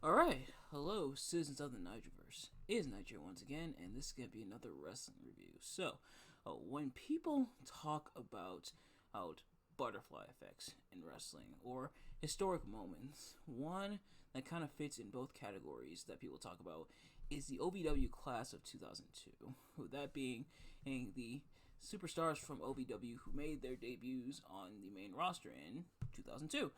Alright, hello, citizens of the Nigelverse. It is Nigel once again, and this is going to be another wrestling review. So, when people talk about butterfly effects in wrestling or historic moments, one that kind of fits in both categories that people talk about is the OVW class of 2002. That being the superstars from OVW who made their debuts on the main roster in 2002.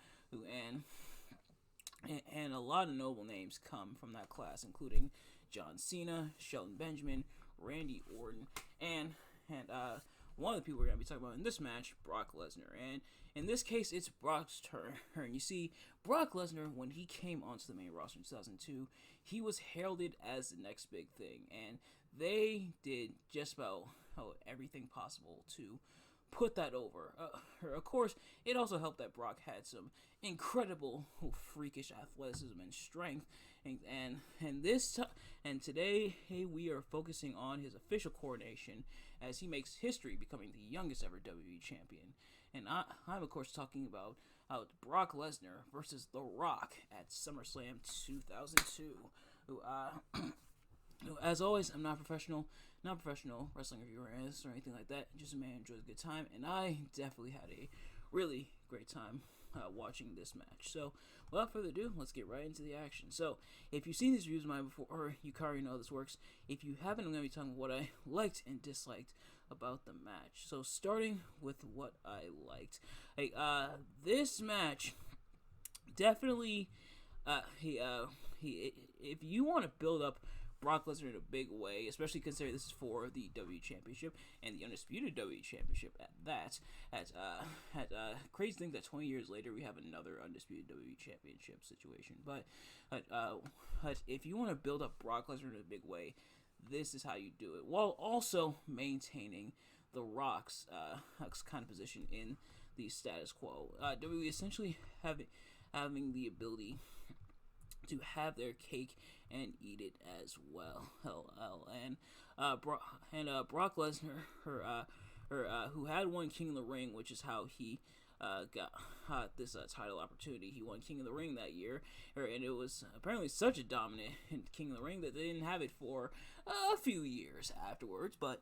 And a lot of notable names come from that class, including John Cena, Shelton Benjamin, Randy Orton, and one of the people we're going to be talking about in this match, Brock Lesnar. And in this case, it's Brock's turn. You see, Brock Lesnar, when he came onto the main roster in 2002, he was heralded as the next big thing. And they did just about everything possible to put that over. Of course, it also helped that Brock had some incredible, freakish athleticism and strength, and today, hey, we are focusing on his official coronation as he makes history, becoming the youngest ever WWE champion. And I'm of course talking about Brock Lesnar versus The Rock at SummerSlam 2002. Who, As always, I'm not a professional wrestling reviewer or anything like that. Just a man who enjoys a good time, and I definitely had a really great time watching this match. So, without further ado, let's get right into the action. So, if you've seen these reviews of mine before, or you already know how this works, if you haven't, I'm going to be talking about what I liked and disliked about the match. So, starting with what I liked. This match definitely, if you want to build up Brock Lesnar in a big way, especially considering this is for the WWE Championship and the Undisputed WWE Championship at that. Crazy to think that 20 years later we have another Undisputed WWE Championship situation. But if you want to build up Brock Lesnar in a big way, this is how you do it, while also maintaining The Rock's kind of position in the status quo. WWE essentially having the ability to have their cake and eat it as well. And Brock Lesnar, who had won King of the Ring, which is how he got this title opportunity. He won King of the Ring that year, and it was apparently such a dominant King of the Ring that they didn't have it for a few years afterwards. But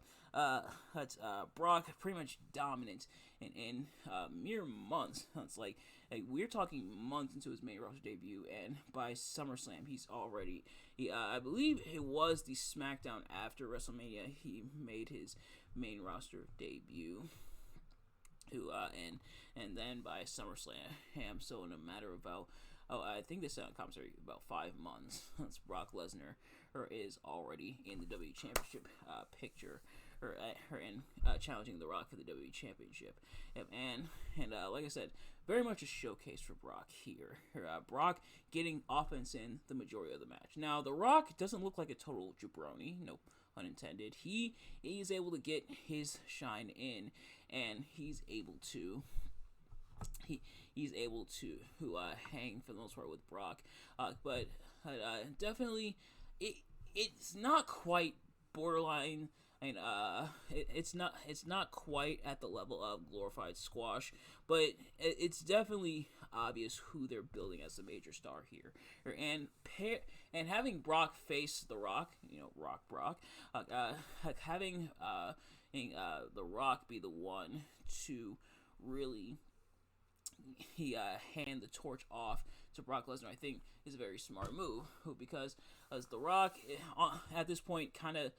Brock pretty much dominant in mere months. It's like we're talking months into his main roster debut, and by SummerSlam he's already. I believe it was the SmackDown after WrestleMania he made his main roster debut. And then by SummerSlam, so in a matter of about, I think they said on commentary about 5 months, Brock Lesnar is already in the WWE Championship picture, and challenging The Rock for the WWE Championship, and like I said, very much a showcase for Brock here. Brock getting offense in the majority of the match. Now The Rock doesn't look like a total jabroni, nope, unintended. He is able to get his shine in, and he's able to hang for the most part with Brock, but definitely it's not quite borderline. It's not quite at the level of glorified squash, but it's definitely obvious who they're building as the major star here. And having Brock face The Rock, Brock, having The Rock be the one to really hand the torch off to Brock Lesnar, I think, is a very smart move, because as The Rock at this point kind of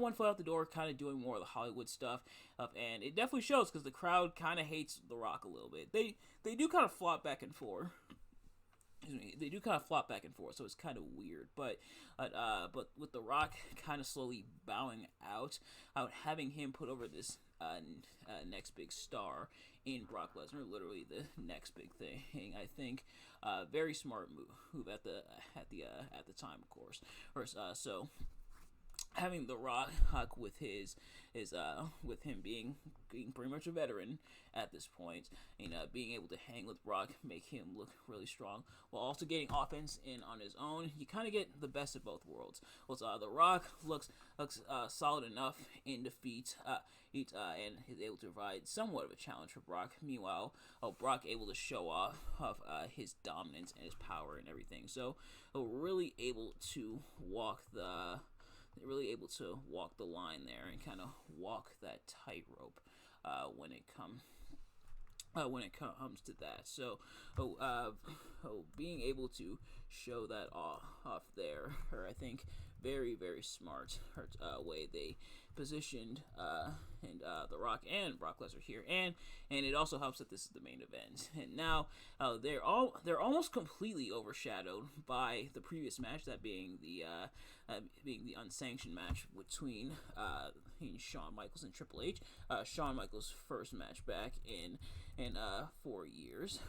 one foot out the door, kind of doing more of the Hollywood stuff, and it definitely shows because the crowd kind of hates The Rock a little bit. They do kind of flop back and forth. So it's kind of weird. But with The Rock kind of slowly bowing out, having him put over this next big star in Brock Lesnar, literally the next big thing. I think very smart move at the time, of course. having The Rock with his with him being pretty much a veteran at this point, and being able to hang with Brock, make him look really strong, while also getting offense in on his own. You kind of get the best of both worlds. Well, The Rock looks solid enough in defeat, and is able to provide somewhat of a challenge for Brock. Meanwhile, Brock able to show off his dominance and his power and everything. So, really able to walk the line there and kind of walk that tightrope when it comes to that. So, being able to show that off there, or I think very, very smart way they positioned The Rock and Brock Lesnar here, and it also helps that this is the main event. And now they're almost completely overshadowed by the previous match, that being the unsanctioned match between Shawn Michaels and Triple H. Shawn Michaels' first match back in 4 years,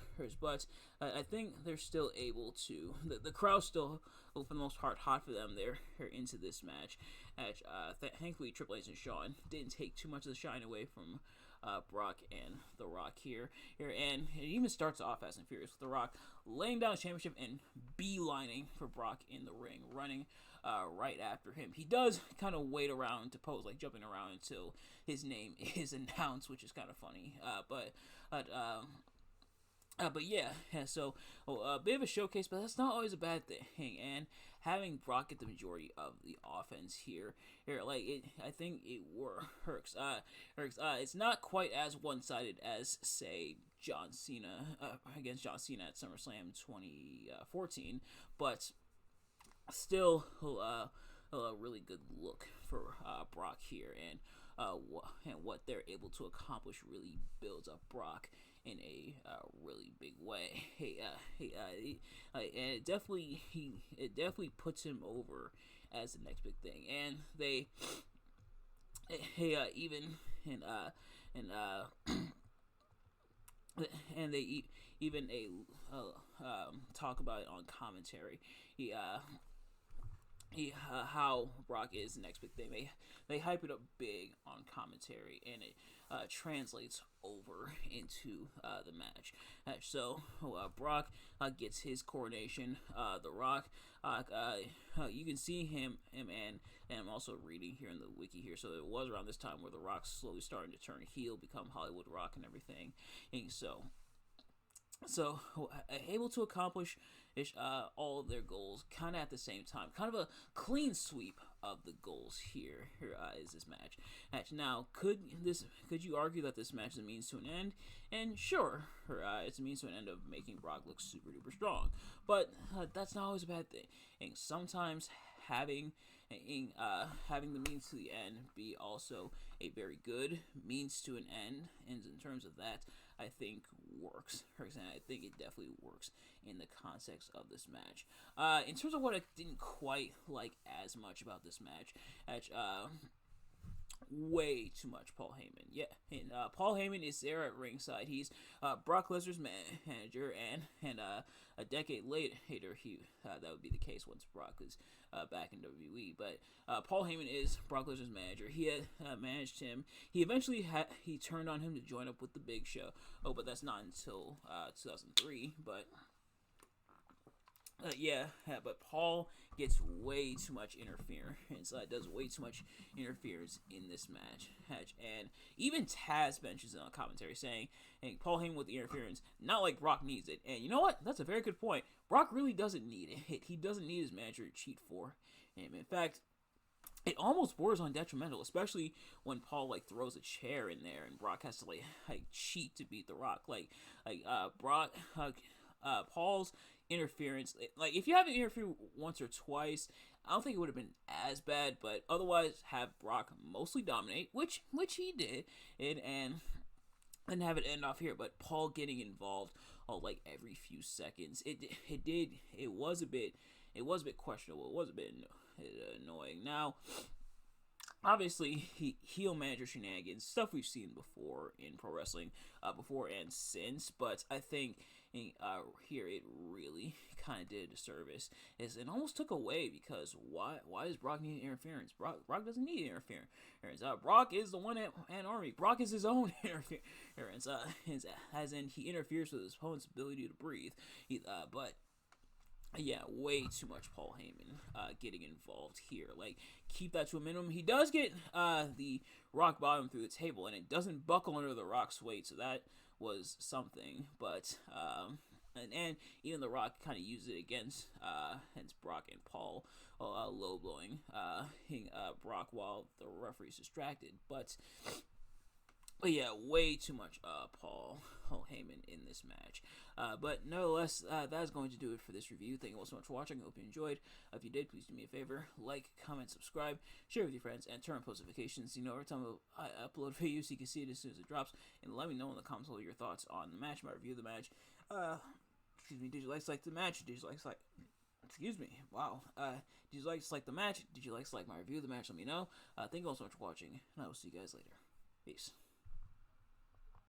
but I think they're still able to. The crowd's still, for the most part, hot for them. They're into this match. Thankfully, Triple H and Shawn didn't take too much of the shine away from Brock and The Rock here, and it even starts off Fast and Furious with The Rock laying down the championship and beelining for Brock in the ring, running right after him. He does kind of wait around to pose, like jumping around until his name is announced, which is kind of funny. But yeah, so a bit of a showcase, but that's not always a bad thing. And having Brock get the majority of the offense here, I think it works. It's not quite as one-sided as, say, John Cena against John Cena at SummerSlam 2014, but still a really good look for Brock here, and what they're able to accomplish really builds up Brock in a really big way. And it definitely puts him over as the next big thing. And they talk about it on commentary. How Brock is the next big thing. They hype it up big on commentary, and it translates over into the match. So Brock gets his coronation. The Rock, you can see him, and I'm also reading here in the wiki here. So it was around this time where The Rock's slowly starting to turn heel, become Hollywood Rock and everything, and so able to accomplish all of their goals kind of at the same time. Kind of a clean sweep of the goals here. Is this match. Now, could you argue that this match is a means to an end? And sure, it's a means to an end of making Brock look super duper strong. But that's not always a bad thing. And sometimes having the means to the end be also a very good means to an end, and in terms of that, I think works. For example, I think it definitely works in the context of this match. In terms of what I didn't quite like as much about this match, way too much Paul Heyman. Yeah, and Paul Heyman is there at ringside. He's Brock Lesnar's manager, and a decade later, that would be the case once Brock is back in WWE. But Paul Heyman is Brock Lesnar's manager. He had managed him. He eventually he turned on him to join up with the Big Show. Oh, but that's not until 2003. But but Paul gets way too much interference. Does way too much interference in this match. And even Taz mentions it on commentary, saying, "Hey, Paul Heyman with the interference, not like Brock needs it." And you know what? That's a very good point. Brock really doesn't need it. He doesn't need his manager to cheat for him. In fact, it almost borders on detrimental, especially when Paul throws a chair in there and Brock has to cheat to beat The Rock. Brock, Paul's interference, if you haven't interfered once or twice, I don't think it would have been as bad, but otherwise have Brock mostly dominate, which he did, and have it end off here. But Paul getting involved every few seconds, it was a bit questionable. It was a bit annoying. Now, obviously, heel manager shenanigans, stuff we've seen before in pro wrestling, before and since, but I think And, here it really kind of did a disservice. It almost took away, because why does Brock need interference? Brock doesn't need interference. Brock is the one at Army. Brock is his own interference. As in, he interferes with his opponent's ability to breathe. But yeah, way too much Paul Heyman getting involved here. Like, keep that to a minimum. He does get the rock bottom through the table, and it doesn't buckle under the Rock's weight, so that was something. But and even the Rock kind of used it against Brock and Paul, low blowing Brock while the referee's distracted. But yeah, way too much Paul Heyman in this match. But nevertheless, that is going to do it for this review. Thank you all so much for watching. I hope you enjoyed. If you did, please do me a favor. Like, comment, subscribe, share with your friends, and turn on post notifications. Every time I upload videos, you can see it as soon as it drops. And let me know in the comments your thoughts on the match, my review of the match. Did you like the match? Did you like excuse me, wow. Did you like the match? Did you like my review of the match? Let me know. Thank you all so much for watching, and I will see you guys later. Peace.